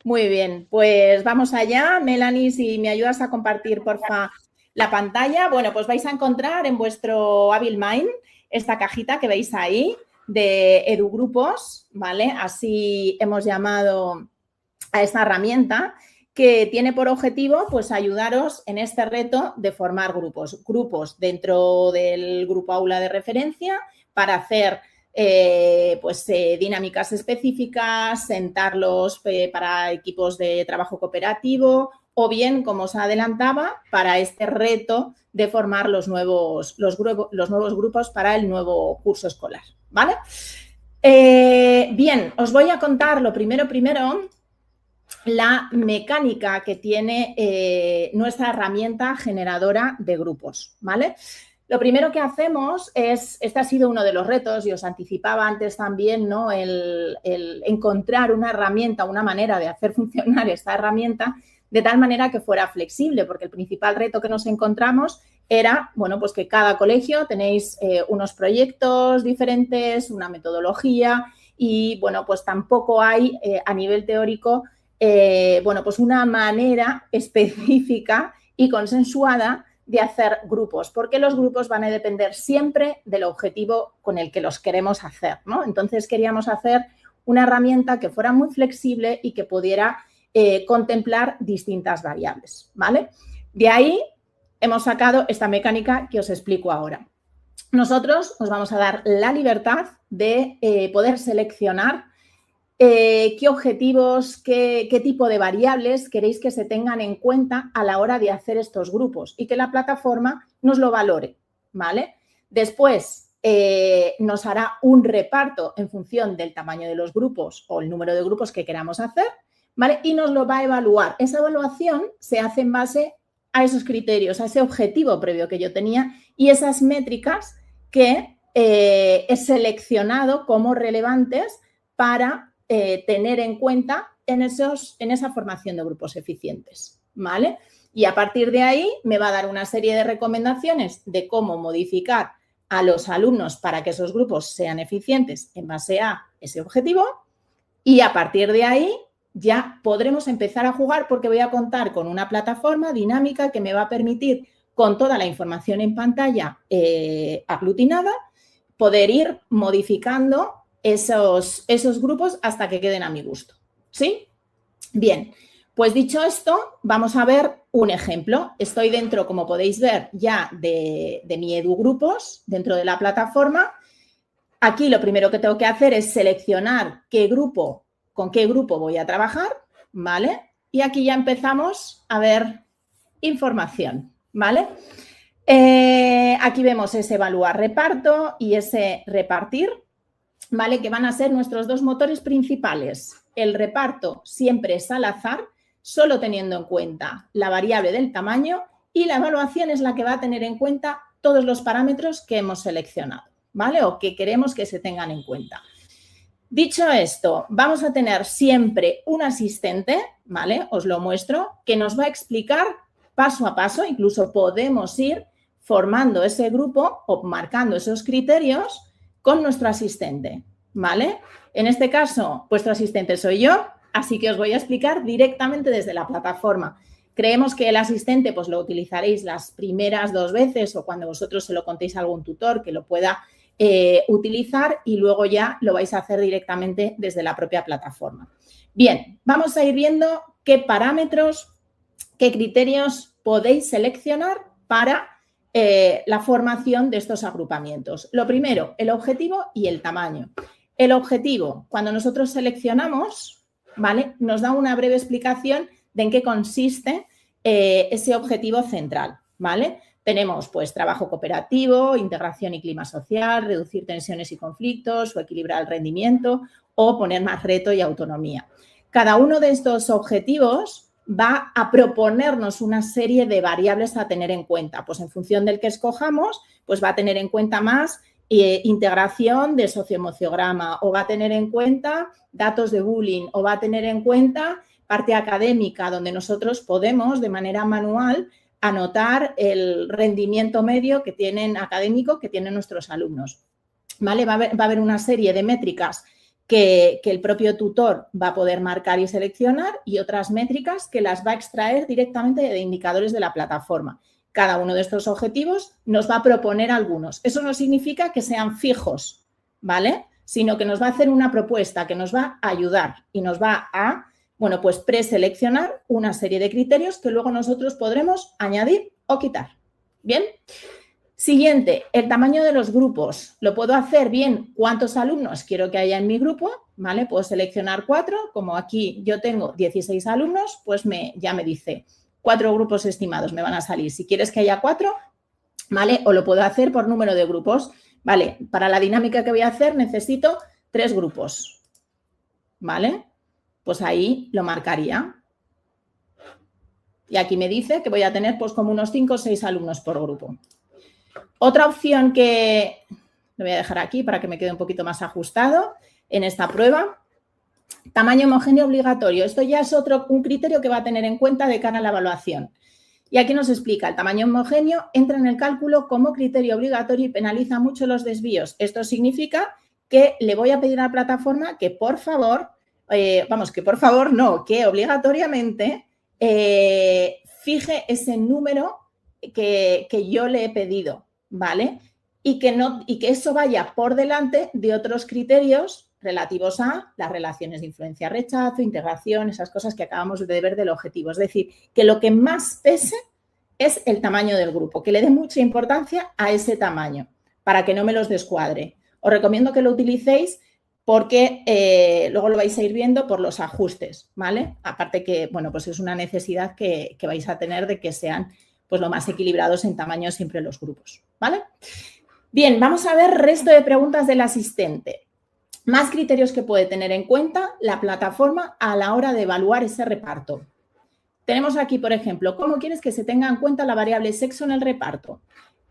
Muy bien, pues vamos allá. Melanie, si me ayudas a compartir, porfa, la pantalla. Bueno, pues vais a encontrar en vuestro Able Mind esta cajita que veis ahí de EduGrupos, ¿vale? Así hemos llamado a esta herramienta que tiene por objetivo, pues, ayudaros en este reto de formar grupos dentro del grupo aula de referencia para hacer dinámicas específicas, sentarlos para equipos de trabajo cooperativo o bien, como os adelantaba, para este reto de formar los nuevos grupos para el nuevo curso escolar, ¿vale? Bien, os voy a contar lo primero, la mecánica que tiene nuestra herramienta generadora de grupos, ¿vale? Lo primero que hacemos es, este ha sido uno de los retos y os anticipaba antes también, ¿no? El encontrar una herramienta, una manera de hacer funcionar esta herramienta de tal manera que fuera flexible, porque el principal reto que nos encontramos era, bueno, pues que cada colegio tenéis unos proyectos diferentes, una metodología y, bueno, pues tampoco hay a nivel teórico pues una manera específica y consensuada de hacer grupos, porque los grupos van a depender siempre del objetivo con el que los queremos hacer, ¿no? Entonces, queríamos hacer una herramienta que fuera muy flexible y que pudiera contemplar distintas variables, ¿vale? De ahí hemos sacado esta mecánica que os explico ahora. Nosotros os vamos a dar la libertad de poder seleccionar qué objetivos, qué tipo de variables queréis que se tengan en cuenta a la hora de hacer estos grupos y que la plataforma nos lo valore, ¿vale? Después nos hará un reparto en función del tamaño de los grupos o el número de grupos que queramos hacer, ¿vale? Y nos lo va a evaluar. Esa evaluación se hace en base a esos criterios, a ese objetivo previo que yo tenía y esas métricas que he seleccionado como relevantes para tener en cuenta en esa formación de grupos eficientes, ¿vale? Y a partir de ahí me va a dar una serie de recomendaciones de cómo modificar a los alumnos para que esos grupos sean eficientes en base a ese objetivo y a partir de ahí ya podremos empezar a jugar porque voy a contar con una plataforma dinámica que me va a permitir, con toda la información en pantalla aglutinada, poder ir modificando esos grupos hasta que queden a mi gusto, ¿sí? Bien, pues dicho esto, vamos a ver un ejemplo. Estoy dentro, como podéis ver, ya de mi EduGrupos, dentro de la plataforma. Aquí lo primero que tengo que hacer es seleccionar con qué grupo voy a trabajar, ¿vale? Y aquí ya empezamos a ver información, ¿vale? Aquí vemos ese evaluar reparto y ese repartir, ¿vale? Que van a ser nuestros dos motores principales. El reparto siempre es al azar, solo teniendo en cuenta la variable del tamaño y la evaluación es la que va a tener en cuenta todos los parámetros que hemos seleccionado, ¿vale? O que queremos que se tengan en cuenta. Dicho esto, vamos a tener siempre un asistente, ¿vale? Os lo muestro, que nos va a explicar paso a paso, incluso podemos ir formando ese grupo o marcando esos criterios con nuestro asistente, ¿vale? En este caso, vuestro asistente soy yo, así que os voy a explicar directamente desde la plataforma. Creemos que el asistente pues lo utilizaréis las primeras 2 veces o cuando vosotros se lo contéis a algún tutor que lo pueda utilizar y luego ya lo vais a hacer directamente desde la propia plataforma. Bien, vamos a ir viendo qué parámetros, qué criterios podéis seleccionar para la formación de estos agrupamientos. Lo primero, el objetivo y el tamaño. El objetivo, cuando nosotros seleccionamos, ¿vale? Nos da una breve explicación de en qué consiste ese objetivo central, ¿vale? Tenemos, pues, trabajo cooperativo, integración y clima social, reducir tensiones y conflictos o equilibrar el rendimiento o poner más reto y autonomía. Cada uno de estos objetivos va a proponernos una serie de variables a tener en cuenta. Pues en función del que escojamos, pues va a tener en cuenta más integración de socioemociograma o va a tener en cuenta datos de bullying o va a tener en cuenta parte académica donde nosotros podemos de manera manual anotar el rendimiento medio que tienen académico que tienen nuestros alumnos, ¿vale? Va a haber una serie de métricas que el propio tutor va a poder marcar y seleccionar y otras métricas que las va a extraer directamente de indicadores de la plataforma. Cada uno de estos objetivos nos va a proponer algunos. Eso no significa que sean fijos, ¿vale? Sino que nos va a hacer una propuesta que nos va a ayudar y nos va a, bueno, pues preseleccionar una serie de criterios que luego nosotros podremos añadir o quitar. ¿Bien? Siguiente, el tamaño de los grupos. Lo puedo hacer bien cuántos alumnos quiero que haya en mi grupo, ¿vale? Puedo seleccionar 4, como aquí yo tengo 16 alumnos, pues ya me dice 4 grupos estimados me van a salir. Si quieres que haya 4, ¿vale? O lo puedo hacer por número de grupos, ¿vale? Para la dinámica que voy a hacer necesito 3 grupos, ¿vale? Pues ahí lo marcaría. Y aquí me dice que voy a tener pues como unos 5 o 6 alumnos por grupo. Otra opción que lo voy a dejar aquí para que me quede un poquito más ajustado en esta prueba. Tamaño homogéneo obligatorio. Esto ya es un criterio que va a tener en cuenta de cara a la evaluación. Y aquí nos explica, el tamaño homogéneo entra en el cálculo como criterio obligatorio y penaliza mucho los desvíos. Esto significa que le voy a pedir a la plataforma que por favor, que obligatoriamente fije ese número que yo le he pedido, ¿vale? Y que eso vaya por delante de otros criterios relativos a las relaciones de influencia-rechazo, integración, esas cosas que acabamos de ver del objetivo. Es decir, que lo que más pese es el tamaño del grupo, que le dé mucha importancia a ese tamaño para que no me los descuadre. Os recomiendo que lo utilicéis porque luego lo vais a ir viendo por los ajustes, ¿vale? Aparte que, bueno, pues es una necesidad que vais a tener de que sean pues lo más equilibrados en tamaño siempre los grupos, ¿vale? Bien, vamos a ver resto de preguntas del asistente. Más criterios que puede tener en cuenta la plataforma a la hora de evaluar ese reparto. Tenemos aquí, por ejemplo, ¿cómo quieres que se tenga en cuenta la variable sexo en el reparto?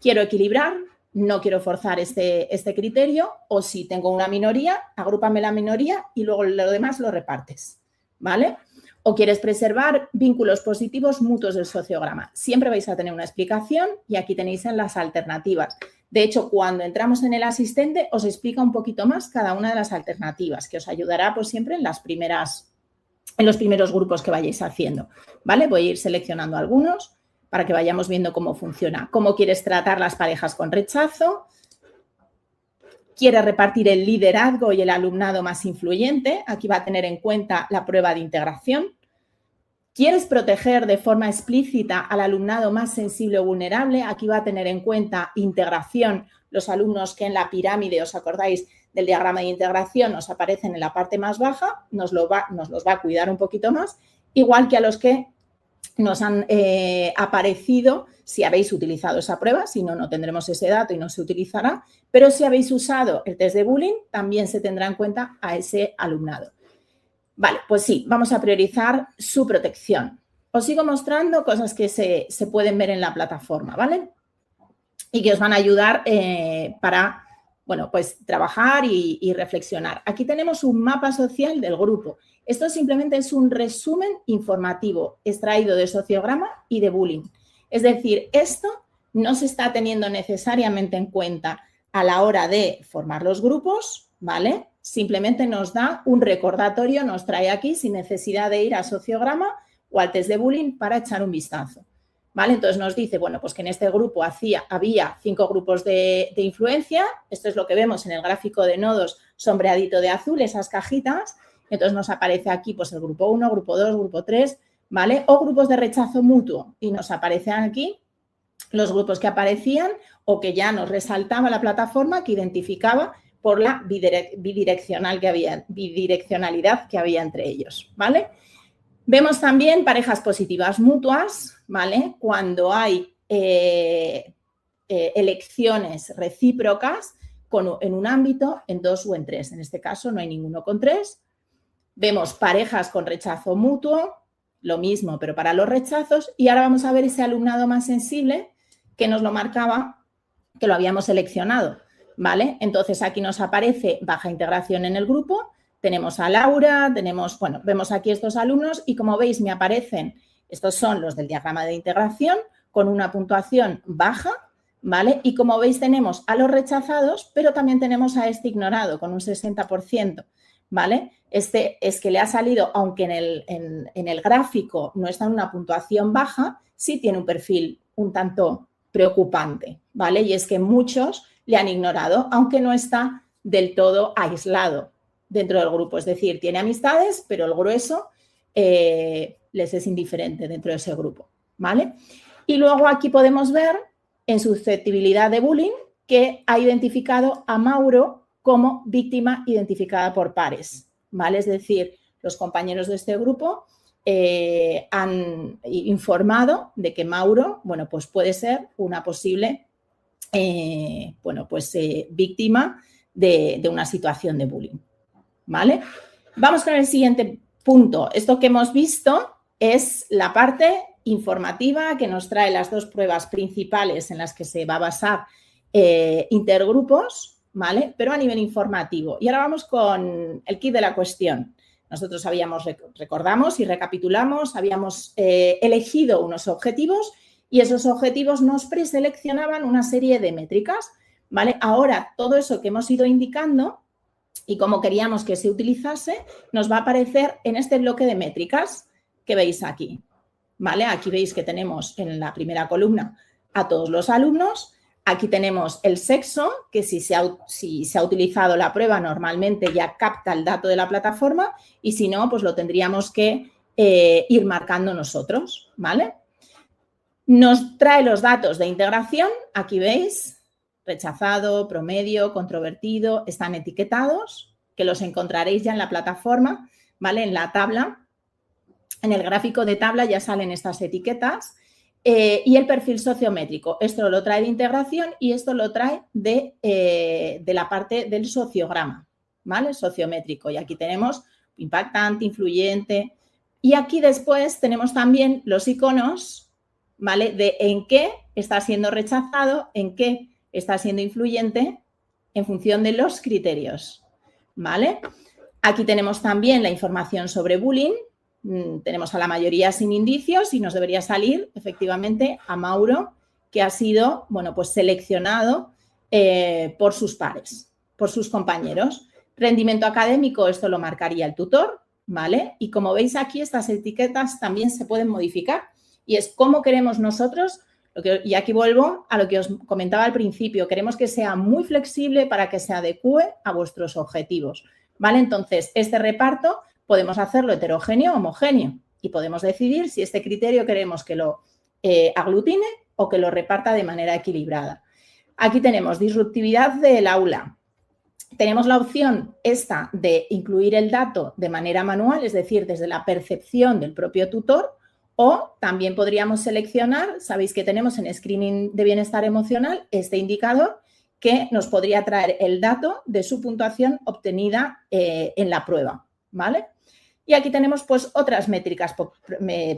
Quiero equilibrar, no quiero forzar este criterio, o si tengo una minoría, agrúpame la minoría y luego lo demás lo repartes, ¿vale? O quieres preservar vínculos positivos mutuos del sociograma. Siempre vais a tener una explicación y aquí tenéis en las alternativas. De hecho, cuando entramos en el asistente os explica un poquito más cada una de las alternativas, que os ayudará pues siempre en los primeros grupos que vayáis haciendo, ¿vale? Voy a ir seleccionando algunos para que vayamos viendo cómo funciona. ¿Cómo quieres tratar las parejas con rechazo? ¿Quieres repartir el liderazgo y el alumnado más influyente? Aquí va a tener en cuenta la prueba de integración. ¿Quieres proteger de forma explícita al alumnado más sensible o vulnerable? Aquí va a tener en cuenta integración, los alumnos que en la pirámide, ¿os acordáis del diagrama de integración? Nos aparecen en la parte más baja, nos los va a cuidar un poquito más, igual que a los que nos han aparecido si habéis utilizado esa prueba, si no, no tendremos ese dato y no se utilizará, pero si habéis usado el test de bullying, también se tendrá en cuenta a ese alumnado. Vale, pues sí, vamos a priorizar su protección. Os sigo mostrando cosas que se pueden ver en la plataforma, ¿vale? Y que os van a ayudar para, bueno, pues trabajar y reflexionar. Aquí tenemos un mapa social del grupo. Esto simplemente es un resumen informativo extraído de sociograma y de bullying. Es decir, esto no se está teniendo necesariamente en cuenta a la hora de formar los grupos, ¿vale? Simplemente nos da un recordatorio, nos trae aquí sin necesidad de ir a sociograma o al test de bullying para echar un vistazo, ¿vale? Entonces nos dice, bueno, pues que en este grupo había 5 grupos de influencia. Esto es lo que vemos en el gráfico de nodos sombreadito de azul, esas cajitas. Entonces nos aparece aquí pues el grupo 1, grupo 2, grupo 3, ¿vale? O grupos de rechazo mutuo y nos aparecen aquí los grupos que aparecían o que ya nos resaltaba la plataforma que identificaba por la bidireccionalidad que había entre ellos, ¿vale? Vemos también parejas positivas mutuas, ¿vale? Cuando hay elecciones recíprocas en un ámbito, en 2 o en 3. En este caso no hay ninguno con 3. Vemos parejas con rechazo mutuo, lo mismo, pero para los rechazos. Y ahora vamos a ver ese alumnado más sensible que nos lo marcaba, que lo habíamos seleccionado, ¿vale? Entonces, aquí nos aparece baja integración en el grupo. Tenemos a Laura, vemos aquí estos alumnos y como veis me aparecen, estos son los del diagrama de integración con una puntuación baja, ¿vale? Y como veis tenemos a los rechazados, pero también tenemos a este ignorado con un 60%, ¿vale? Este es que le ha salido, aunque en el gráfico no está en una puntuación baja, sí tiene un perfil un tanto preocupante, ¿vale? Y es que muchos le han ignorado, aunque no está del todo aislado dentro del grupo. Es decir, tiene amistades, pero el grueso les es indiferente dentro de ese grupo, ¿vale? Y luego aquí podemos ver en susceptibilidad de bullying que ha identificado a Mauro como víctima identificada por pares, ¿vale? Es decir, los compañeros de este grupo han informado de que Mauro, bueno, pues puede ser una posible, víctima de una situación de bullying, ¿vale? Vamos con el siguiente punto. Esto que hemos visto es la parte informativa que nos trae las dos pruebas principales en las que se va a basar intergrupos, ¿vale? Pero a nivel informativo. Y ahora vamos con el kit de la cuestión. Nosotros recordamos y recapitulamos, habíamos elegido unos objetivos y esos objetivos nos preseleccionaban una serie de métricas, ¿vale? Ahora, todo eso que hemos ido indicando y cómo queríamos que se utilizase, nos va a aparecer en este bloque de métricas que veis aquí, ¿vale? Aquí veis que tenemos en la primera columna a todos los alumnos. Aquí tenemos el sexo, que si se ha utilizado la prueba normalmente ya capta el dato de la plataforma y si no, pues lo tendríamos que ir marcando nosotros, ¿vale? Nos trae los datos de integración, aquí veis, rechazado, promedio, controvertido, están etiquetados, que los encontraréis ya en la plataforma, ¿vale? En la tabla, en el gráfico de tabla ya salen estas etiquetas. Y el perfil sociométrico, esto lo trae de integración y esto lo trae de la parte del sociograma, ¿vale? Sociométrico. Y aquí tenemos impactante, influyente. Y aquí después tenemos también los iconos, ¿vale? De en qué está siendo rechazado, en qué está siendo influyente en función de los criterios, ¿vale? Aquí tenemos también la información sobre bullying. Tenemos a la mayoría sin indicios y nos debería salir efectivamente a Mauro, que ha sido, bueno, pues seleccionado por sus pares, por sus compañeros. Rendimiento académico, esto lo marcaría el tutor, ¿vale? Y como veis aquí, estas etiquetas también se pueden modificar y es cómo queremos nosotros, y aquí vuelvo a lo que os comentaba al principio, queremos que sea muy flexible para que se adecue a vuestros objetivos, ¿vale? Entonces, este reparto podemos hacerlo heterogéneo o homogéneo y podemos decidir si este criterio queremos que lo aglutine o que lo reparta de manera equilibrada. Aquí tenemos disruptividad del aula. Tenemos la opción esta de incluir el dato de manera manual, es decir, desde la percepción del propio tutor, o también podríamos seleccionar, sabéis que tenemos en Screening de Bienestar Emocional este indicador que nos podría traer el dato de su puntuación obtenida en la prueba, ¿vale? Y aquí tenemos pues otras métricas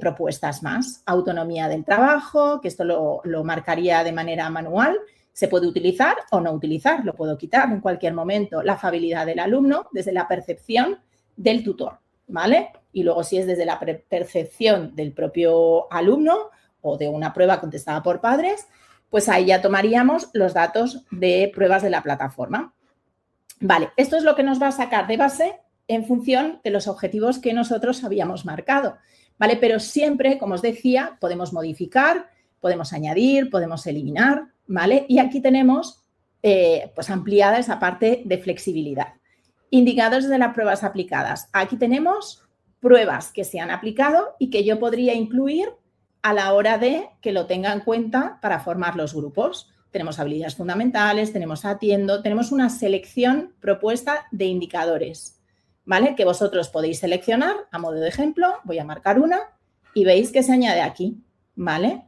propuestas más. Autonomía del trabajo, que esto lo marcaría de manera manual. Se puede utilizar o no utilizar, lo puedo quitar en cualquier momento. La afabilidad del alumno desde la percepción del tutor, ¿vale? Y luego si es desde la percepción del propio alumno o de una prueba contestada por padres, pues ahí ya tomaríamos los datos de pruebas de la plataforma. Vale, esto es lo que nos va a sacar de base en función de los objetivos que nosotros habíamos marcado, ¿vale? Pero siempre, como os decía, podemos modificar, podemos añadir, podemos eliminar, ¿vale? Y aquí tenemos pues ampliada esa parte de flexibilidad. Indicadores de las pruebas aplicadas. Aquí tenemos pruebas que se han aplicado y que yo podría incluir a la hora de que lo tenga en cuenta para formar los grupos. Tenemos habilidades fundamentales, tenemos atiendo, tenemos una selección propuesta de indicadores, ¿vale? Que vosotros podéis seleccionar a modo de ejemplo. Voy a marcar una y veis que se añade aquí, ¿vale?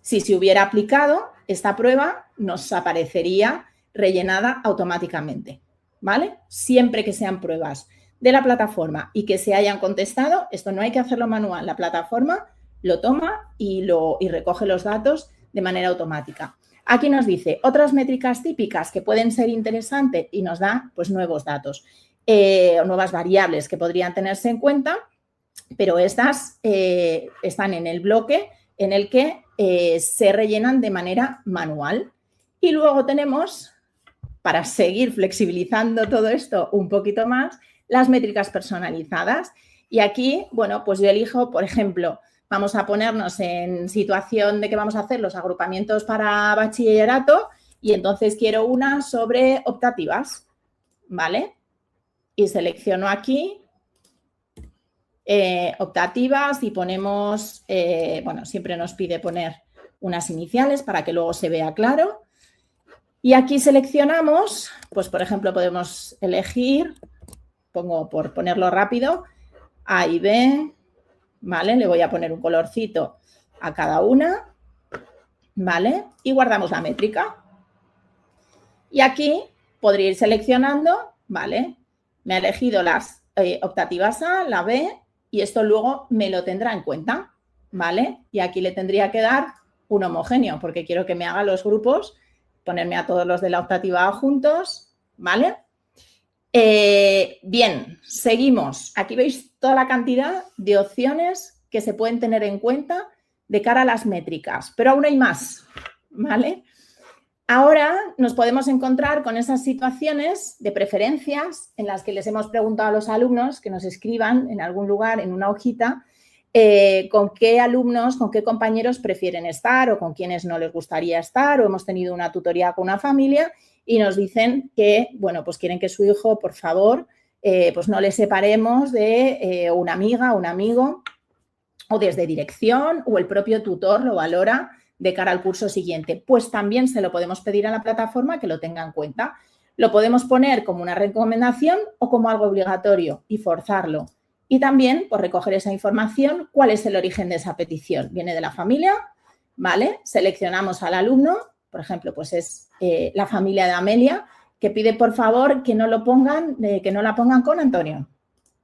Si se hubiera aplicado, esta prueba nos aparecería rellenada automáticamente, ¿vale? Siempre que sean pruebas de la plataforma y que se hayan contestado, esto no hay que hacerlo manual, la plataforma lo toma y recoge los datos de manera automática. Aquí nos dice otras métricas típicas que pueden ser interesantes y nos da pues nuevos datos. Nuevas variables que podrían tenerse en cuenta, pero estas están en el bloque en el que se rellenan de manera manual. Y luego tenemos, para seguir flexibilizando todo esto un poquito más, las métricas personalizadas. Y aquí, bueno, pues yo elijo, por ejemplo, vamos a ponernos en situación de que vamos a hacer los agrupamientos para bachillerato y entonces quiero una sobre optativas, ¿vale? Y selecciono aquí optativas y ponemos, bueno, siempre nos pide poner unas iniciales para que luego se vea claro. Y aquí seleccionamos, pues por ejemplo podemos elegir, pongo por ponerlo rápido, A y B, ¿vale? Le voy a poner un colorcito a cada una, ¿vale? Y guardamos la métrica. Y aquí podría ir seleccionando, ¿vale? Me ha elegido las optativas A, la B, y esto luego me lo tendrá en cuenta, ¿vale? Y aquí le tendría que dar un homogéneo, porque quiero que me haga los grupos, ponerme a todos los de la optativa A juntos, ¿vale? Bien, seguimos. Aquí veis toda la cantidad de opciones que se pueden tener en cuenta de cara a las métricas, pero aún hay más, ¿vale? Ahora nos podemos encontrar con esas situaciones de preferencias en las que les hemos preguntado a los alumnos que nos escriban en algún lugar, en una hojita, con qué alumnos, con qué compañeros prefieren estar o con quiénes no les gustaría estar, o hemos tenido una tutoría con una familia y nos dicen que, bueno, pues quieren que su hijo, por favor, pues no le separemos de una amiga o un amigo, o desde dirección o el propio tutor lo valora de cara al curso siguiente. Pues también se lo podemos pedir a la plataforma que lo tenga en cuenta. Lo podemos poner como una recomendación o como algo obligatorio y forzarlo. Y también, por recoger esa información, ¿cuál es el origen de esa petición? ¿Viene de la familia? ¿Vale? Seleccionamos al alumno, por ejemplo, pues es la familia de Amelia, que pide, por favor, que no lo pongan, que no la pongan con Antonio.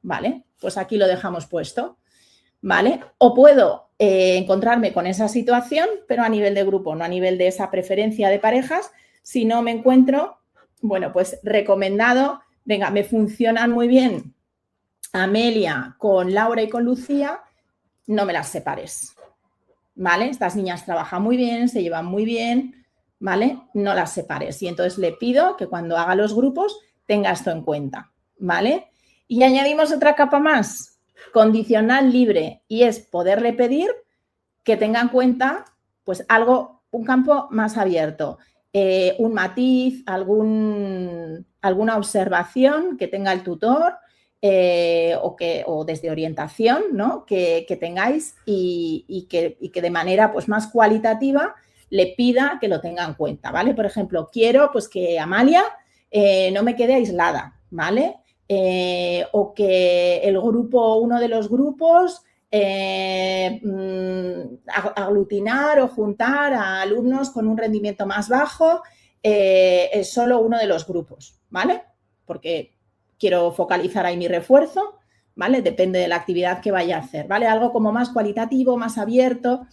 ¿Vale? Pues aquí lo dejamos puesto. ¿Vale? O puedo encontrarme con esa situación, pero a nivel de grupo, no a nivel de esa preferencia de parejas, si no me encuentro, bueno, pues recomendado, venga, me funcionan muy bien Amelia con Laura y con Lucía, no me las separes, ¿vale? Estas niñas trabajan muy bien, se llevan muy bien, ¿vale? No las separes. Y entonces le pido que cuando haga los grupos tenga esto en cuenta, ¿vale? Y añadimos otra capa más, condicional libre, y es poderle pedir que tenga en cuenta pues algo, un campo más abierto, un matiz, alguna observación que tenga el tutor o desde orientación, ¿no? que tengáis y que de manera pues, más cualitativa le pida que lo tenga en cuenta, ¿vale? Por ejemplo, quiero pues, que Amalia no me quede aislada, ¿vale? O que el grupo, uno de los grupos, aglutinar o juntar a alumnos con un rendimiento más bajo es solo uno de los grupos, ¿vale? Porque quiero focalizar ahí mi refuerzo, ¿vale? Depende de la actividad que vaya a hacer, ¿vale? Algo como más cualitativo, más abierto.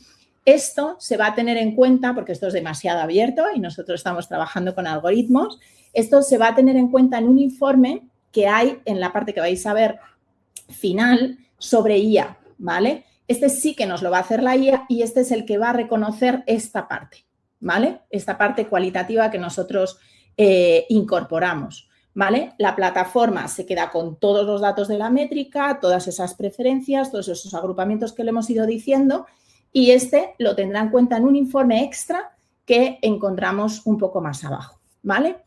Esto se va a tener en cuenta, porque esto es demasiado abierto y nosotros estamos trabajando con algoritmos, esto se va a tener en cuenta en un informe que hay en la parte que vais a ver final sobre IA, ¿vale? Este sí que nos lo va a hacer la IA y este es el que va a reconocer esta parte, ¿vale? Esta parte cualitativa que nosotros incorporamos, ¿vale? La plataforma se queda con todos los datos de la métrica, todas esas preferencias, todos esos agrupamientos que le hemos ido diciendo y este lo tendrá en cuenta en un informe extra que encontramos un poco más abajo, ¿vale?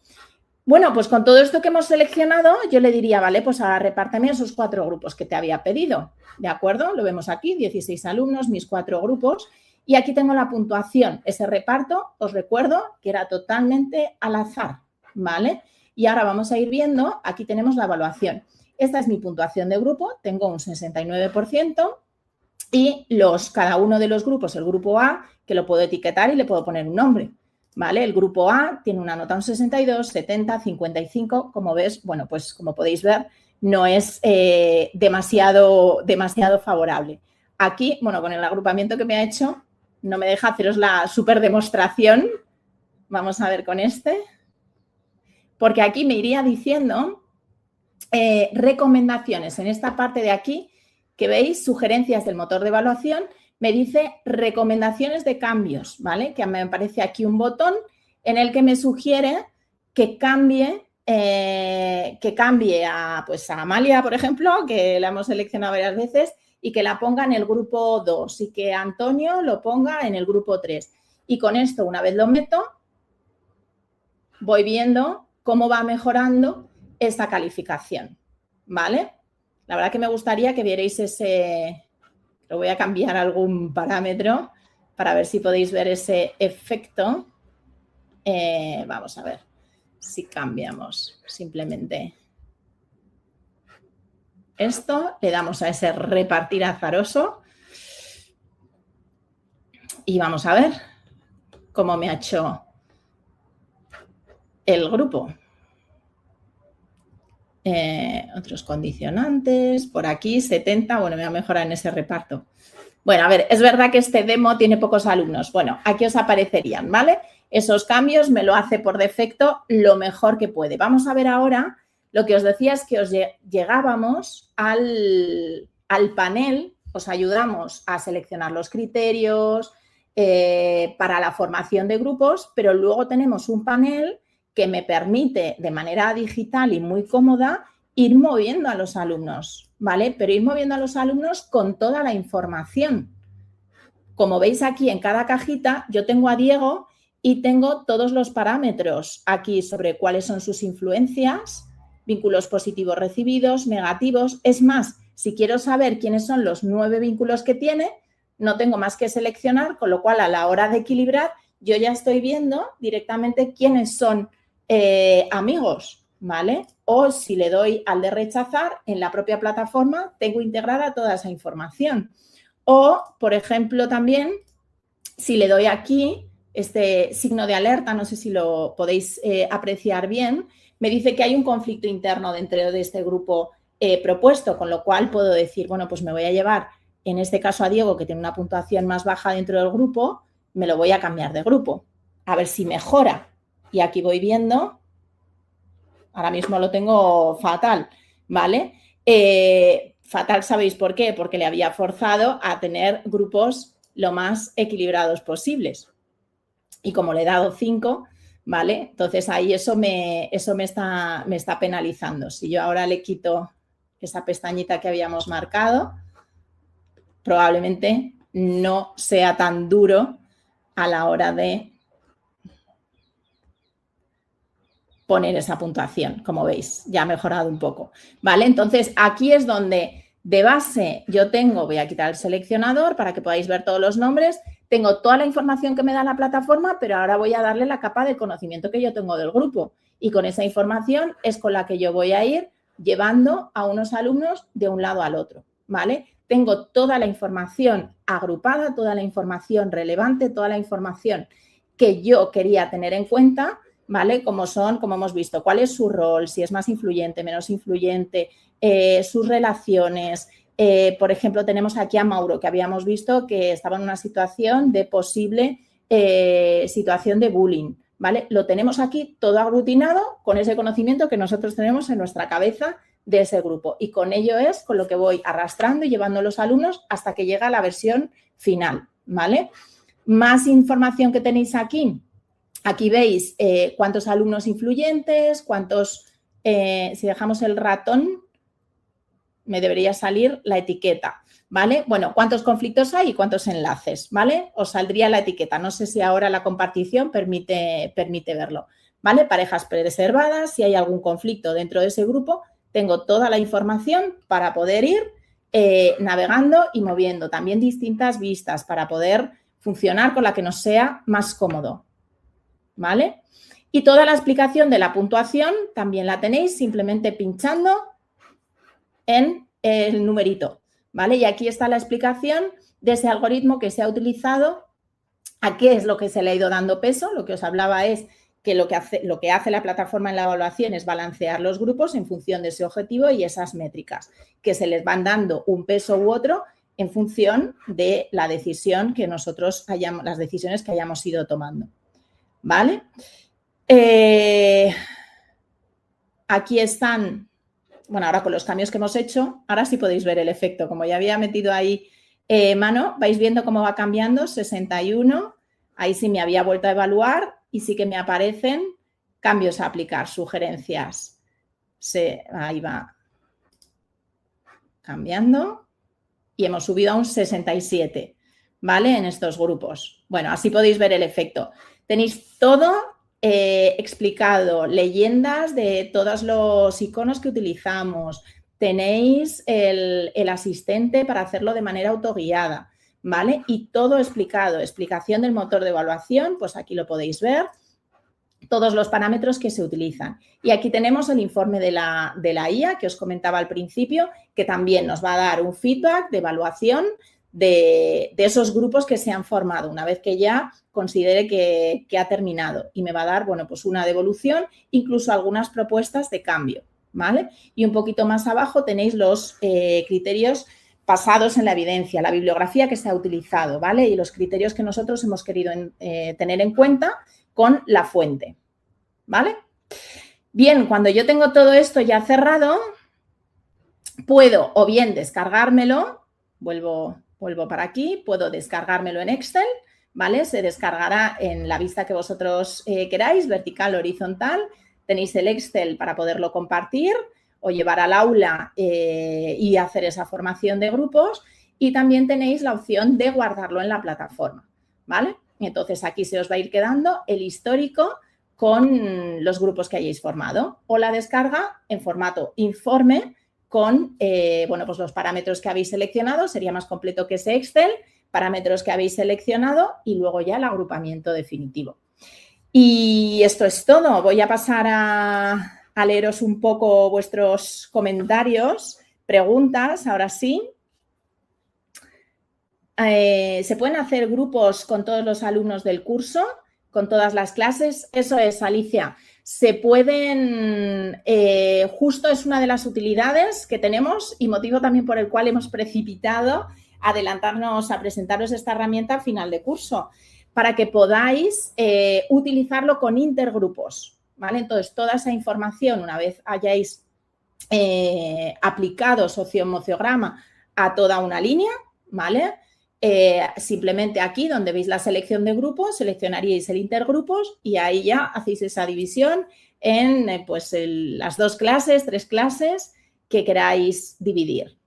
Bueno, pues con todo esto que hemos seleccionado, yo le diría, vale, pues ahora repárteme esos 4 grupos que te había pedido, ¿de acuerdo? Lo vemos aquí, 16 alumnos, mis 4 grupos, y aquí tengo la puntuación. Ese reparto, os recuerdo que era totalmente al azar, ¿vale? Y ahora vamos a ir viendo, aquí tenemos la evaluación. Esta es mi puntuación de grupo, tengo un 69% y cada uno de los grupos, el grupo A, que lo puedo etiquetar y le puedo poner un nombre. ¿Vale? El grupo A tiene una nota un 62, 70, 55, como ves, bueno, pues como podéis ver, no es demasiado favorable. Aquí, bueno, con el agrupamiento que me ha hecho, no me deja haceros la súper demostración. Vamos a ver con este. Porque aquí me iría diciendo recomendaciones. En esta parte de aquí, que veis, sugerencias del motor de evaluación, me dice recomendaciones de cambios, ¿vale? Que me aparece aquí un botón en el que me sugiere que cambie que cambie a, pues a Amalia, por ejemplo, que la hemos seleccionado varias veces, y que la ponga en el grupo 2 y que Antonio lo ponga en el grupo 3. Y con esto, una vez lo meto, voy viendo cómo va mejorando esta calificación, ¿vale? La verdad que me gustaría que vierais ese... Lo voy a cambiar algún parámetro para ver si podéis ver ese efecto. Vamos a ver si cambiamos simplemente esto, le damos a ese repartir azaroso y vamos a ver cómo me ha hecho el grupo. Otros condicionantes, por aquí 70, bueno, me va a mejorar en ese reparto. Bueno, a ver, es verdad que este demo tiene pocos alumnos. Bueno, aquí os aparecerían, ¿vale? Esos cambios me lo hace por defecto lo mejor que puede. Vamos a ver ahora, lo que os decía es que os llegábamos al panel, os ayudamos a seleccionar los criterios para la formación de grupos, pero luego tenemos un panel que me permite de manera digital y muy cómoda ir moviendo a los alumnos, ¿vale? Pero ir moviendo a los alumnos con toda la información. Como veis aquí en cada cajita, yo tengo a Diego y tengo todos los parámetros aquí sobre cuáles son sus influencias, vínculos positivos recibidos, negativos. Es más, si quiero saber quiénes son los 9 vínculos que tiene, no tengo más que seleccionar, con lo cual a la hora de equilibrar, yo ya estoy viendo directamente quiénes son amigos, ¿vale? O si le doy al de rechazar, en la propia plataforma tengo integrada toda esa información. O, por ejemplo, también, si le doy aquí este signo de alerta, no sé si lo podéis apreciar bien, me dice que hay un conflicto interno dentro de este grupo propuesto, con lo cual puedo decir, bueno, pues me voy a llevar, en este caso a Diego, que tiene una puntuación más baja dentro del grupo, me lo voy a cambiar de grupo, a ver si mejora. Y aquí voy viendo, ahora mismo lo tengo fatal, ¿vale? Fatal, ¿sabéis por qué? Porque le había forzado a tener grupos lo más equilibrados posibles. Y como le he dado 5, ¿vale? Entonces ahí eso me está penalizando. Si yo ahora le quito esa pestañita que habíamos marcado, probablemente no sea tan duro a la hora de poner esa puntuación, como veis, ya ha mejorado un poco, ¿vale? Entonces, aquí es donde de base yo tengo, voy a quitar el seleccionador para que podáis ver todos los nombres, tengo toda la información que me da la plataforma, pero ahora voy a darle la capa de conocimiento que yo tengo del grupo y con esa información es con la que yo voy a ir llevando a unos alumnos de un lado al otro, ¿vale? Tengo toda la información agrupada, toda la información relevante, toda la información que yo quería tener en cuenta, ¿vale? Como hemos visto, cuál es su rol, si es más influyente, menos influyente, sus relaciones. Por ejemplo, tenemos aquí a Mauro, que habíamos visto que estaba en una situación de posible situación de bullying, ¿vale? Lo tenemos aquí todo aglutinado con ese conocimiento que nosotros tenemos en nuestra cabeza de ese grupo y con ello es con lo que voy arrastrando y llevando a los alumnos hasta que llega a la versión final, ¿vale? Más información que tenéis aquí. Aquí veis cuántos alumnos influyentes, cuántos, si dejamos el ratón, me debería salir la etiqueta, ¿vale? Bueno, cuántos conflictos hay y cuántos enlaces, ¿vale? Os saldría la etiqueta. No sé si ahora la compartición permite verlo, ¿vale? Parejas preservadas, si hay algún conflicto dentro de ese grupo, tengo toda la información para poder ir navegando y moviendo. También distintas vistas para poder funcionar con la que nos sea más cómodo, ¿vale? Y toda la explicación de la puntuación también la tenéis simplemente pinchando en el numerito, ¿vale? Y aquí está la explicación de ese algoritmo que se ha utilizado, a qué es lo que se le ha ido dando peso. Lo que os hablaba es que lo que hace la plataforma en la evaluación es balancear los grupos en función de ese objetivo y esas métricas, que se les van dando un peso u otro en función de la decisión que nosotros las decisiones que hayamos ido tomando, ¿vale? Aquí están, bueno, ahora con los cambios que hemos hecho, ahora sí podéis ver el efecto. Como ya había metido ahí mano, vais viendo cómo va cambiando, 61, ahí sí me había vuelto a evaluar y sí que me aparecen Cambios a aplicar, sugerencias. Ahí va cambiando y hemos subido a un 67, ¿vale? En estos grupos. Bueno, así podéis ver el efecto. Tenéis todo explicado, leyendas de todos los iconos que utilizamos. Tenéis el asistente para hacerlo de manera autoguiada, ¿vale? Y todo explicado. Explicación del motor de evaluación, pues aquí lo podéis ver. Todos los parámetros que se utilizan. Y aquí tenemos el informe de la IA que os comentaba al principio, que también nos va a dar un feedback de evaluación de esos grupos que se han formado una vez que ya considere que ha terminado. Y me va a dar, bueno, pues una devolución, incluso algunas propuestas de cambio, ¿vale? Y un poquito más abajo tenéis los criterios basados en la evidencia, la bibliografía que se ha utilizado, ¿vale? Y los criterios que nosotros hemos querido tener en cuenta con la fuente, ¿vale? Bien, cuando yo tengo todo esto ya cerrado, puedo o bien descargármelo, vuelvo para aquí, puedo descargármelo en Excel, ¿vale? Se descargará en la vista que vosotros queráis, vertical o horizontal. Tenéis el Excel para poderlo compartir o llevar al aula y hacer esa formación de grupos. Y también tenéis la opción de guardarlo en la plataforma, ¿vale? Entonces, aquí se os va a ir quedando el histórico con los grupos que hayáis formado o la descarga en formato informe con, bueno, pues los parámetros que habéis seleccionado. Sería más completo que ese Excel, parámetros que habéis seleccionado y luego ya el agrupamiento definitivo. Y esto es todo. Voy a pasar a leeros un poco vuestros comentarios, preguntas, ahora sí. ¿Se pueden hacer grupos con todos los alumnos del curso, con todas las clases? Eso es, Alicia. Se pueden, justo es una de las utilidades que tenemos y motivo también por el cual hemos precipitado adelantarnos a presentaros esta herramienta al final de curso, para que podáis utilizarlo con intergrupos, ¿vale? Entonces, toda esa información, una vez hayáis aplicado socioemociograma a toda una línea, ¿vale? Simplemente aquí donde veis la selección de grupos, seleccionaríais el intergrupos y ahí ya hacéis esa división en pues las 2 clases, 3 clases que queráis dividir.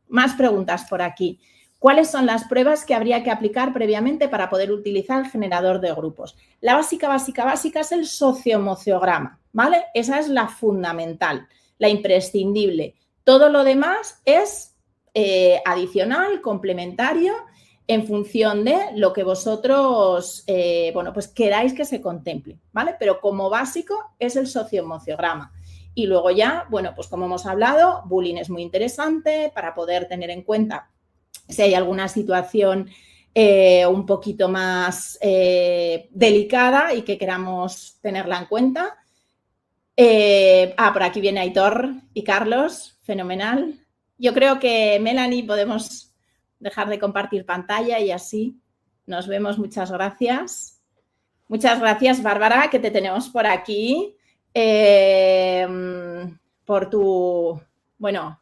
Más preguntas por aquí. ¿Cuáles son las pruebas que habría que aplicar previamente para poder utilizar el generador de grupos? La básica es el socioemociograma, ¿vale? Esa es la fundamental, la imprescindible. Todo lo demás es adicional, complementario, en función de lo que vosotros, bueno, pues queráis que se contemple, ¿vale? Pero como básico es el socioemociograma. Y luego ya, bueno, pues como hemos hablado, bullying es muy interesante para poder tener en cuenta si hay alguna situación un poquito más delicada y que queramos tenerla en cuenta. Por aquí viene Aitor y Carlos, fenomenal. Yo creo que, Melanie, podemos dejar de compartir pantalla y así nos vemos. Muchas gracias. Muchas gracias, Bárbara, que te tenemos por aquí, por tu, bueno,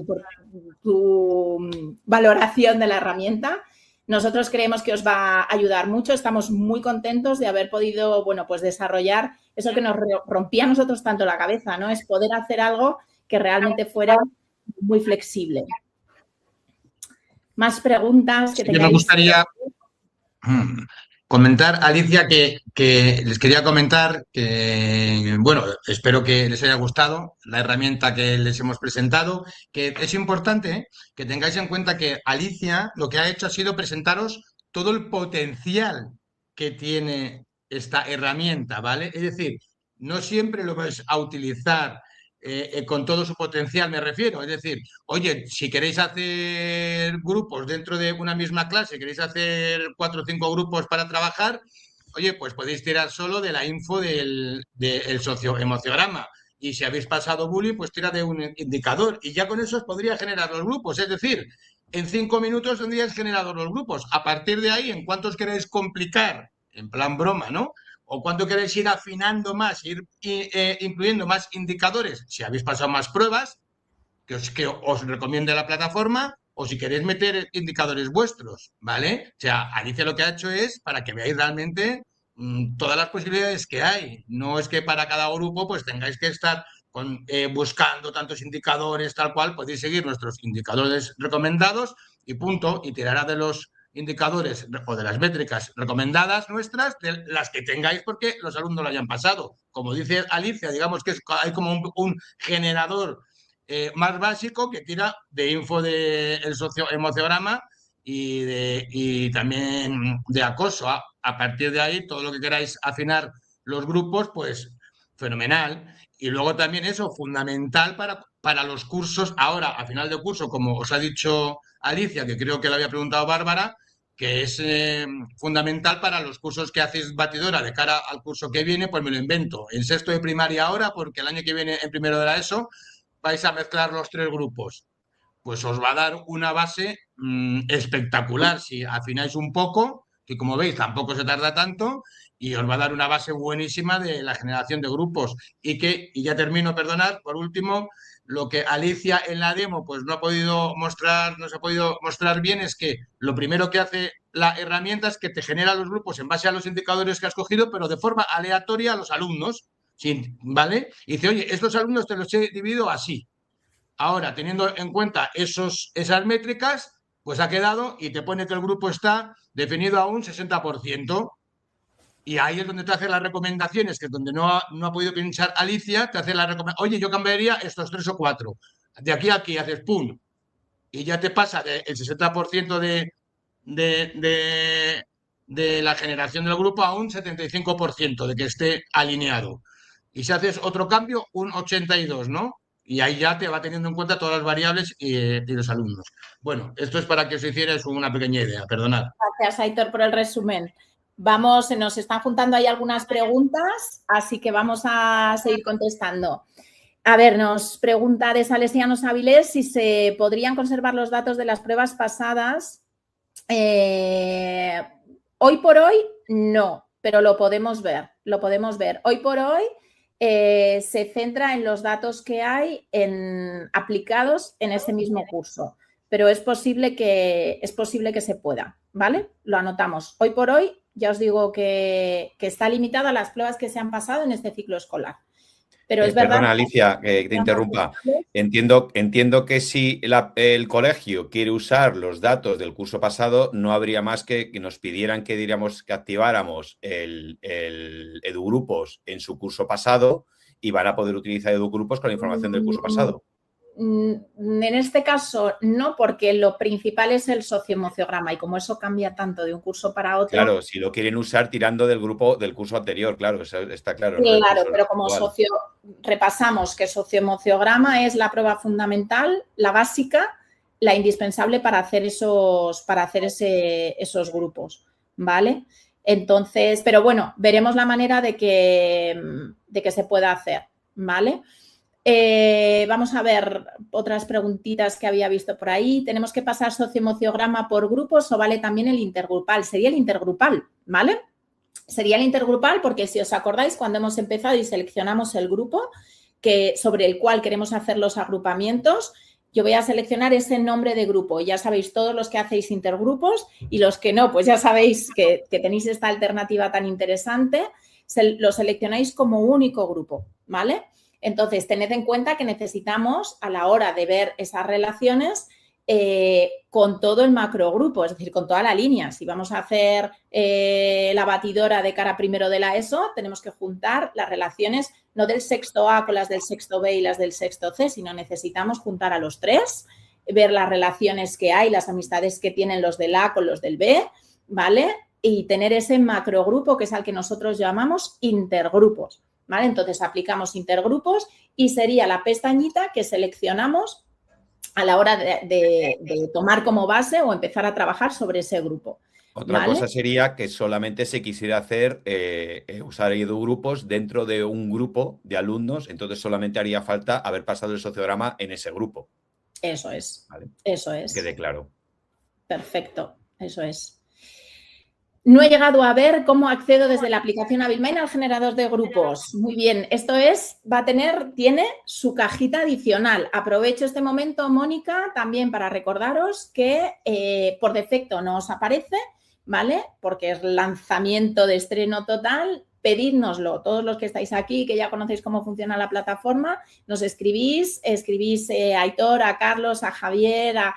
por tu valoración de la herramienta. Nosotros creemos que os va a ayudar mucho. Estamos muy contentos de haber podido, bueno, pues desarrollar eso que nos rompía a nosotros tanto la cabeza, ¿no? Es poder hacer algo que realmente fuera muy flexible. Más preguntas que tengáis. Me gustaría comentar, Alicia, que les quería comentar que, bueno, espero que les haya gustado la herramienta que les hemos presentado, que es importante que tengáis en cuenta que Alicia lo que ha hecho ha sido presentaros todo el potencial que tiene esta herramienta, ¿vale? Es decir, no siempre lo vais a utilizar con todo su potencial, me refiero. Es decir, oye, si queréis hacer grupos dentro de una misma clase, queréis hacer 4 o 5 grupos para trabajar, oye, pues podéis tirar solo de la info del socioemociograma. Y si habéis pasado bullying, pues tira de un indicador. Y ya con eso os podría generar los grupos. Es decir, en 5 minutos tendríais generado los grupos. A partir de ahí, ¿en cuántos queréis complicar? En plan broma, ¿no? ¿O cuánto queréis ir afinando más, ir incluyendo más indicadores? Si habéis pasado más pruebas, que os recomiende la plataforma, o si queréis meter indicadores vuestros, ¿vale? O sea, Alicia lo que ha hecho es para que veáis realmente todas las posibilidades que hay. No es que para cada grupo pues tengáis que estar buscando tantos indicadores, tal cual, podéis seguir nuestros indicadores recomendados y punto, y tirará de los indicadores o de las métricas recomendadas nuestras, de las que tengáis porque los alumnos lo hayan pasado. Como dice Alicia, digamos que hay como un generador más básico que tira de info del socioemociograma y también de acoso. A partir de ahí, todo lo que queráis afinar los grupos, pues fenomenal. Y luego también eso, fundamental para los cursos. Ahora, a final de curso, como os ha dicho Alicia, que creo que le había preguntado Bárbara, que es fundamental para los cursos que hacéis batidora de cara al curso que viene, pues me lo invento. En sexto de primaria ahora, porque el año que viene, en primero de la ESO, vais a mezclar los tres grupos, pues os va a dar una base espectacular si afináis un poco, que como veis tampoco se tarda tanto, y os va a dar una base buenísima de la generación de grupos. Y ya termino, perdonad, por último, lo que Alicia en la demo pues no ha podido mostrar, no se ha podido mostrar bien es que lo primero que hace la herramienta es que te genera los grupos en base a los indicadores que has cogido, pero de forma aleatoria a los alumnos, ¿vale? Y dice, oye, estos alumnos te los he dividido así. Ahora, teniendo en cuenta esas métricas, pues ha quedado y te pone que el grupo está definido a un 60%. Y ahí es donde te hace las recomendaciones, que es donde no ha podido pinchar Alicia, te hace la recomendación. Oye, yo cambiaría estos 3 o 4. De aquí a aquí haces pum. Y ya te pasa el 60% de, de, de la generación del grupo a un 75% de que esté alineado. Y si haces otro cambio, un 82, ¿no? Y ahí ya te va teniendo en cuenta todas las variables y los alumnos. Bueno, esto es para que os hicierais una pequeña idea, perdonad. Gracias, Aitor, por el resumen. Vamos, se nos están juntando ahí algunas preguntas, así que vamos a seguir contestando. A ver, nos pregunta de Salesianos Avilés si se podrían conservar los datos de las pruebas pasadas. Hoy por hoy, no, pero lo podemos ver, lo podemos ver. Hoy por hoy se centra en los datos que hay aplicados en ese mismo curso, pero es posible que se pueda, ¿vale? Lo anotamos. Hoy por hoy, ya os digo que está limitado a las pruebas que se han pasado en este ciclo escolar. Pero es verdad. Perdona, Alicia, que te interrumpa. Entiendo que si el colegio quiere usar los datos del curso pasado, no habría más que nos pidieran que activáramos el EduGrupos en su curso pasado y van a poder utilizar EduGrupos con la información del curso pasado. En este caso, no, porque lo principal es el socioemociograma y como eso cambia tanto de un curso para otro. Claro, si lo quieren usar tirando del curso anterior, claro, eso está claro. Claro, pero como repasamos que socioemociograma es la prueba fundamental, la básica, la indispensable para hacer esos grupos, ¿vale? Entonces, pero bueno, veremos la manera de que se pueda hacer, ¿vale? Vamos a ver otras preguntitas que había visto por ahí. ¿Tenemos que pasar socioemociograma por grupos o vale también el intergrupal? Sería el intergrupal, ¿vale? Sería el intergrupal porque si os acordáis, cuando hemos empezado y seleccionamos el grupo sobre el cual queremos hacer los agrupamientos, yo voy a seleccionar ese nombre de grupo. Ya sabéis, todos los que hacéis intergrupos y los que no, pues ya sabéis que tenéis esta alternativa tan interesante, lo seleccionáis como único grupo, ¿vale? Entonces, tened en cuenta que necesitamos, a la hora de ver esas relaciones, con todo el macrogrupo, es decir, con toda la línea. Si vamos a hacer la batidora de cara primero de la ESO, tenemos que juntar las relaciones, no del sexto A con las del sexto B y las del sexto C, sino necesitamos juntar a los tres, ver las relaciones que hay, las amistades que tienen los del A con los del B, ¿vale? Y tener ese macrogrupo que es al que nosotros llamamos intergrupos. ¿Vale? Entonces, aplicamos intergrupos y sería la pestañita que seleccionamos a la hora de tomar como base o empezar a trabajar sobre ese grupo. Otra cosa sería que solamente se quisiera hacer, usar EduGrupos dentro de un grupo de alumnos, entonces solamente haría falta haber pasado el sociograma en ese grupo. Eso es, ¿vale? Eso es. Quede claro. Perfecto, eso es. No he llegado a ver cómo accedo desde la aplicación Abilmain al generador de grupos. Muy bien, esto tiene su cajita adicional. Aprovecho este momento, Mónica, también para recordaros que por defecto no os aparece, ¿vale? Porque es lanzamiento de estreno total. Pedídnoslo, todos los que estáis aquí, que ya conocéis cómo funciona la plataforma, nos escribís a Aitor, a Carlos, a Javier, a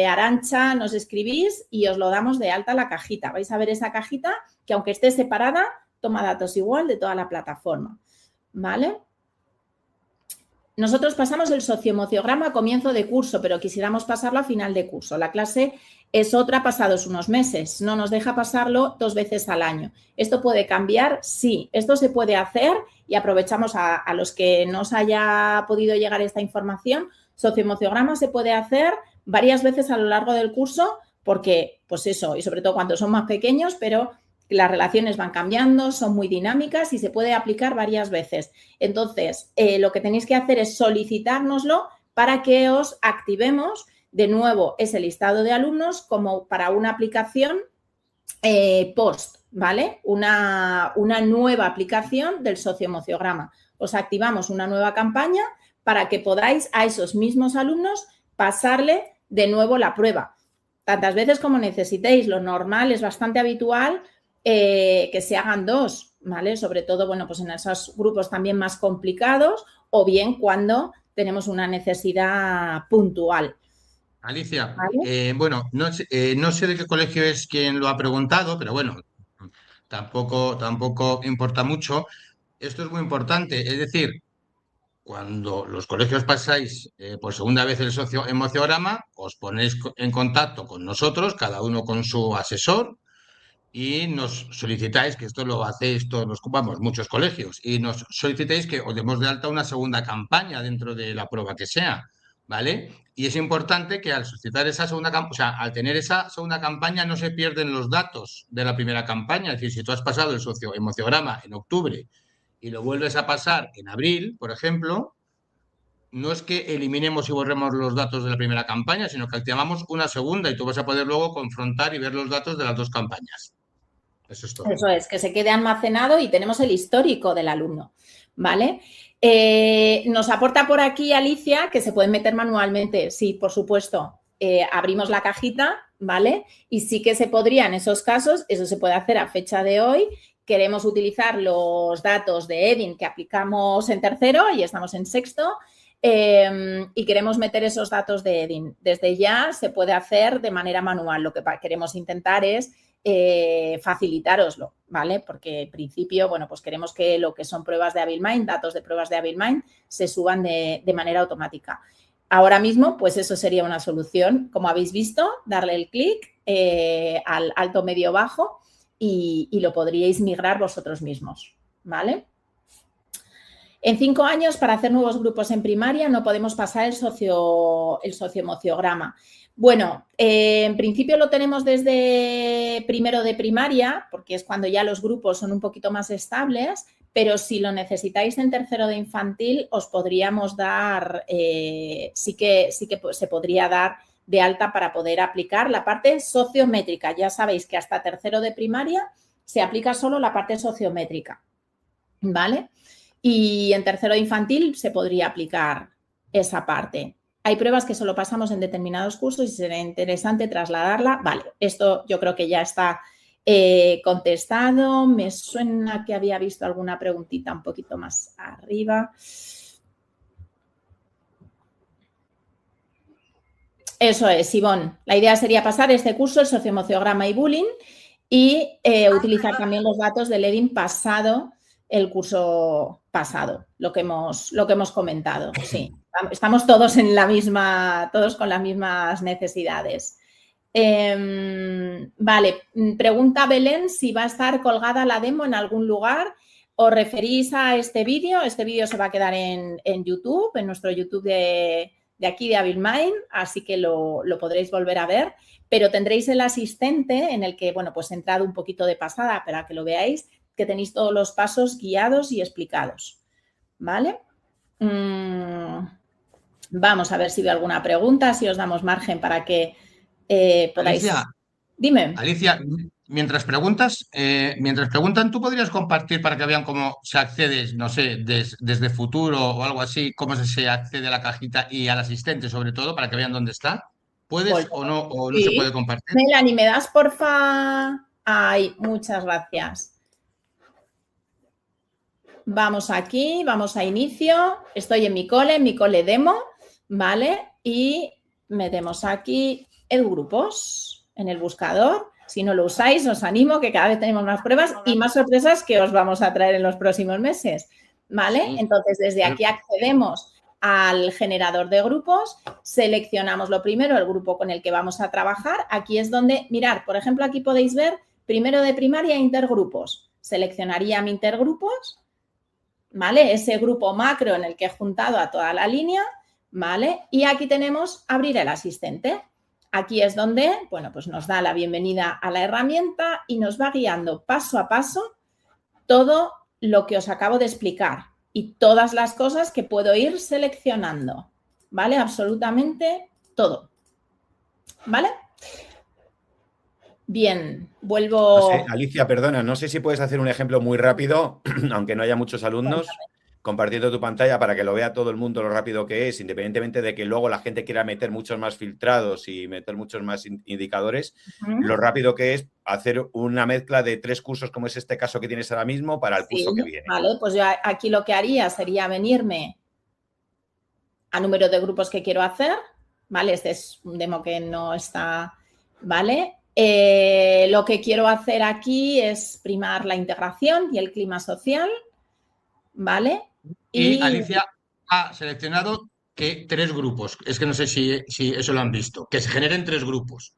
Arantxa, nos escribís y os lo damos de alta la cajita. Vais a ver esa cajita que, aunque esté separada, toma datos igual de toda la plataforma, ¿vale? Nosotros pasamos el socioemociograma a comienzo de curso, pero quisiéramos pasarlo a final de curso. La clase es otra pasados unos meses. No nos deja pasarlo 2 veces al año. ¿Esto puede cambiar? Sí. Esto se puede hacer y aprovechamos a los que no os haya podido llegar esta información. Socioemociograma se puede hacer varias veces a lo largo del curso porque, pues eso, y sobre todo cuando son más pequeños, pero las relaciones van cambiando, son muy dinámicas y se puede aplicar varias veces. Entonces, lo que tenéis que hacer es solicitárnoslo para que os activemos de nuevo ese listado de alumnos como para una aplicación post, ¿vale? Una nueva aplicación del socioemociograma. Os activamos una nueva campaña para que podáis a esos mismos alumnos pasarle de nuevo la prueba. Tantas veces como necesitéis. Lo normal, es bastante habitual que se hagan 2, ¿vale? Sobre todo, bueno, pues en esos grupos también más complicados o bien cuando tenemos una necesidad puntual. Alicia, ¿Vale? bueno, no sé de qué colegio es quien lo ha preguntado, pero bueno, tampoco importa mucho. Esto es muy importante, es decir, cuando los colegios pasáis por segunda vez el socioemociograma, os ponéis en contacto con nosotros, cada uno con su asesor, y nos solicitáis, que esto lo hacéis todos los, vamos, muchos colegios, y nos solicitáis que os demos de alta una segunda campaña dentro de la prueba que sea, ¿vale? Y es importante que al solicitar esa segunda campaña, o sea, al tener esa segunda campaña no se pierden los datos de la primera campaña. Es decir, si tú has pasado el socioemociograma en octubre y lo vuelves a pasar en abril, por ejemplo, no es que eliminemos y borremos los datos de la primera campaña, sino que activamos una segunda y tú vas a poder luego confrontar y ver los datos de las 2 campañas. Eso es todo. Eso es, que se quede almacenado y tenemos el histórico del alumno, ¿vale? Nos aporta por aquí Alicia que se pueden meter manualmente. Sí, por supuesto. Abrimos la cajita, ¿vale? Y sí que se podría en esos casos, eso se puede hacer a fecha de hoy. Queremos utilizar los datos de Edin que aplicamos en tercero y estamos en sexto. Y queremos meter esos datos de Edin. Desde ya se puede hacer de manera manual. Lo que queremos intentar es facilitároslo, ¿vale? Porque en principio, bueno, pues queremos que lo que son pruebas de HabilMind, datos de pruebas de HabilMind, se suban de manera automática. Ahora mismo, pues eso sería una solución, como habéis visto, darle el clic al alto, medio, bajo y lo podríais migrar vosotros mismos, ¿vale? En 5 años, para hacer nuevos grupos en primaria, no podemos pasar el socioemociograma. Bueno, en principio lo tenemos desde primero de primaria, porque es cuando ya los grupos son un poquito más estables, pero si lo necesitáis en tercero de infantil, os podríamos dar, sí que se podría dar de alta para poder aplicar la parte sociométrica. Ya sabéis que hasta tercero de primaria se aplica solo la parte sociométrica, ¿vale? Y en tercero de infantil se podría aplicar esa parte. Hay pruebas que solo pasamos en determinados cursos y sería interesante trasladarla. Vale, esto yo creo que ya está contestado. Me suena que había visto alguna preguntita un poquito más arriba. Eso es, Ivonne. La idea sería pasar este curso, el socioemociograma y bullying, y utilizar también los datos del EDIN pasado, el curso pasado, lo que hemos comentado. Sí, estamos todos en la misma, todos con las mismas necesidades. Vale, pregunta Belén si va a estar colgada la demo en algún lugar. ¿Os referís a este vídeo? Este vídeo se va a quedar en YouTube, en nuestro YouTube de aquí de HabilMind, así que lo podréis volver a ver, pero tendréis el asistente en el que, bueno, pues he entrado un poquito de pasada para que lo veáis, que tenéis todos los pasos guiados y explicados, ¿vale? Vamos a ver si veo alguna pregunta, si os damos margen para que podáis... Alicia, dime. Alicia, mientras preguntan, ¿tú podrías compartir para que vean cómo se accede, no sé, desde Futuro o algo así, cómo se accede a la cajita y al asistente sobre todo, para que vean dónde está? ¿Puedes o no Sí. se puede compartir? Melanie, ¿me das, porfa? Ay, muchas gracias. Vamos aquí, vamos a inicio. Estoy en mi cole demo, ¿vale? Y metemos aquí el grupos en el buscador. Si no lo usáis, os animo, que cada vez tenemos más pruebas y más sorpresas que os vamos a traer en los próximos meses, ¿vale? Sí. Entonces, desde aquí accedemos al generador de grupos, seleccionamos lo primero, el grupo con el que vamos a trabajar. Aquí es donde, mirad, por ejemplo, aquí podéis ver primero de primaria intergrupos. Seleccionaría mi intergrupos, ¿vale? Ese grupo macro en el que he juntado a toda la línea, ¿vale? Y aquí tenemos abrir el asistente. Aquí es donde, bueno, pues nos da la bienvenida a la herramienta y nos va guiando paso a paso todo lo que os acabo de explicar y todas las cosas que puedo ir seleccionando, ¿vale? Absolutamente todo, ¿vale? Bien, vuelvo... No sé, Alicia, perdona, no sé si puedes hacer un ejemplo muy rápido, aunque no haya muchos alumnos, compartiendo tu pantalla para que lo vea todo el mundo lo rápido que es, independientemente de que luego la gente quiera meter muchos más filtrados y meter muchos más indicadores, lo rápido que es hacer una mezcla de 3 cursos, como es este caso que tienes ahora mismo, para el curso que viene. Vale, pues yo aquí lo que haría sería venirme a número de grupos que quiero hacer, ¿vale? Este es un demo que no está, ¿vale? Lo que quiero hacer aquí es primar la integración y el clima social, ¿vale? Y Alicia ha seleccionado que 3 grupos. Es que no sé si eso lo han visto. Que se generen 3 grupos.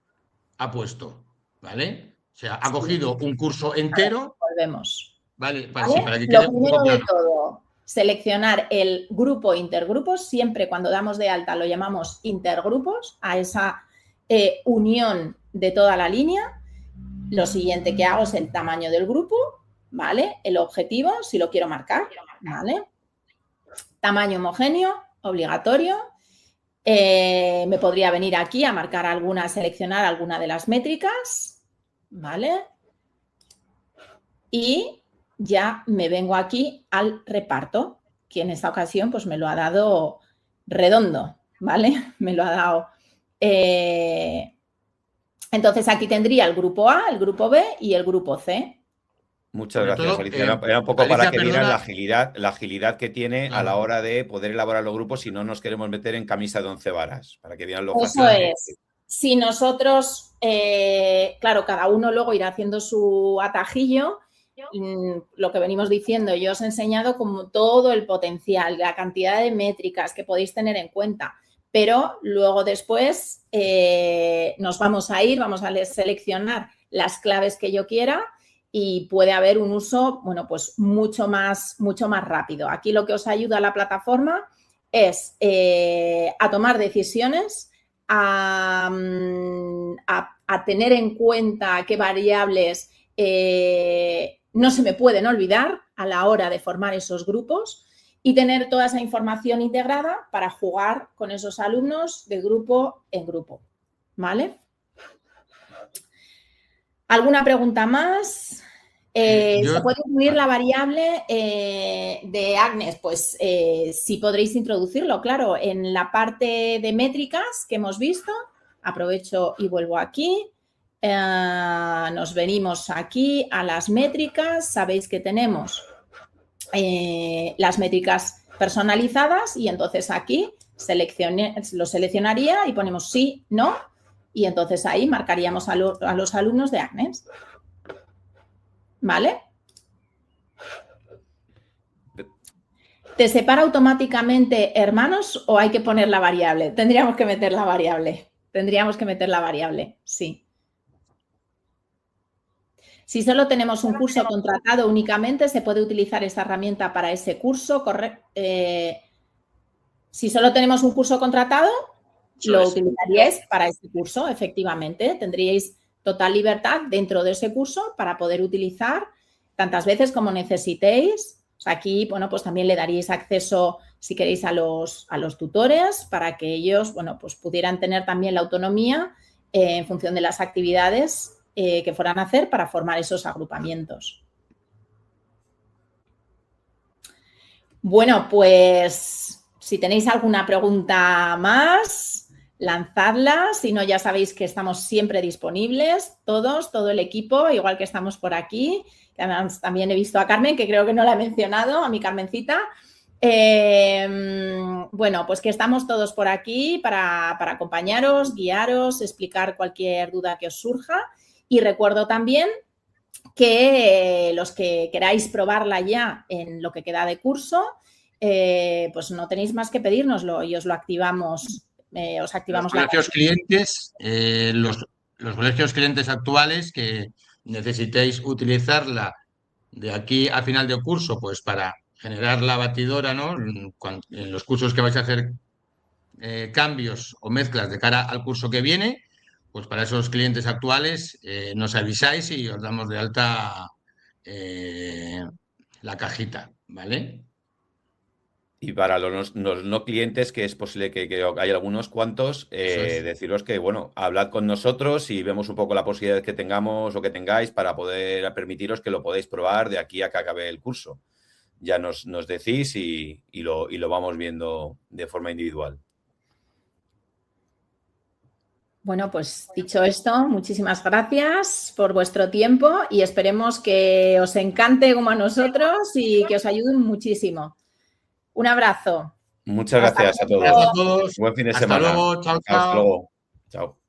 Ha puesto, ¿vale? O sea, ha cogido un curso entero. Volvemos. Vale, ¿Vale? sí, para que quede Lo un primero poco de claro. todo, seleccionar el grupo intergrupos. Siempre cuando damos de alta lo llamamos intergrupos, a esa unión de toda la línea. Lo siguiente que hago es el tamaño del grupo, ¿vale? El objetivo, si lo quiero marcar, ¿vale? Tamaño homogéneo, obligatorio. Me podría venir aquí a marcar alguna, seleccionar alguna de las métricas, ¿vale? Y ya me vengo aquí al reparto, que en esta ocasión pues me lo ha dado redondo, ¿vale? Me lo ha dado... entonces aquí tendría el grupo A, el grupo B y el grupo C. Muchas Sobre gracias, todo, Alicia. Era un poco Alicia, para que vieran perdona. la agilidad que tiene a la hora de poder elaborar los grupos si no nos queremos meter en camisa de 11 varas, para que vean lo fácil. Eso es. Si nosotros, claro, cada uno luego irá haciendo su atajillo, lo que venimos diciendo, yo os he enseñado como todo el potencial, la cantidad de métricas que podéis tener en cuenta, pero luego después nos vamos a ir, vamos a seleccionar las claves que yo quiera y puede haber un uso, bueno, pues mucho más rápido. Aquí lo que os ayuda a la plataforma es a tomar decisiones, a tener en cuenta qué variables no se me pueden olvidar a la hora de formar esos grupos y tener toda esa información integrada para jugar con esos alumnos de grupo en grupo, ¿vale? ¿Alguna pregunta más? ¿Se puede incluir la variable de Agnes? Pues sí podréis introducirlo, claro, en la parte de métricas que hemos visto. Aprovecho y vuelvo aquí. Nos venimos aquí a las métricas. Sabéis que tenemos las métricas personalizadas y entonces aquí lo seleccionaría y ponemos sí, no, y entonces ahí marcaríamos a los alumnos de Agnes. ¿Vale? ¿Te separa automáticamente hermanos o hay que poner la variable? Tendríamos que meter la variable. Sí. Si solo tenemos un curso contratado únicamente, se puede utilizar esta herramienta para ese curso. Si solo tenemos un curso contratado, lo utilizaríais para ese curso, efectivamente. Tendríais total libertad dentro de ese curso para poder utilizar tantas veces como necesitéis. O sea, aquí, bueno, pues también le daríais acceso, si queréis, a los tutores para que ellos, bueno, pues pudieran tener también la autonomía en función de las actividades que fueran a hacer para formar esos agrupamientos. Bueno, pues si tenéis alguna pregunta más, lanzadla, si no ya sabéis que estamos siempre disponibles, todo el equipo, igual que estamos por aquí. Además, también he visto a Carmen, que creo que no la he mencionado, a mi Carmencita. Bueno, pues que estamos todos por aquí para acompañaros, guiaros, explicar cualquier duda que os surja. Y recuerdo también que los que queráis probarla ya en lo que queda de curso, pues no tenéis más que pedírnoslo y os lo activamos. Os activamos los colegios clientes actuales que necesitéis utilizarla de aquí a final de curso, pues para generar la batidora, ¿no? En los cursos que vais a hacer cambios o mezclas de cara al curso que viene, pues para esos clientes actuales nos avisáis y os damos de alta la cajita, ¿vale? Y para los no clientes, que es posible que hay algunos cuantos, deciros que, bueno, hablad con nosotros y vemos un poco la posibilidad que tengamos o que tengáis para poder permitiros que lo podáis probar de aquí a que acabe el curso. Ya nos decís y lo vamos viendo de forma individual. Bueno, pues dicho esto, muchísimas gracias por vuestro tiempo y esperemos que os encante como a nosotros y que os ayuden muchísimo. Un abrazo. Muchas gracias a todos. Gracias a todos. Buen fin de Hasta semana. luego. Chao, Hasta chao. luego. Chao.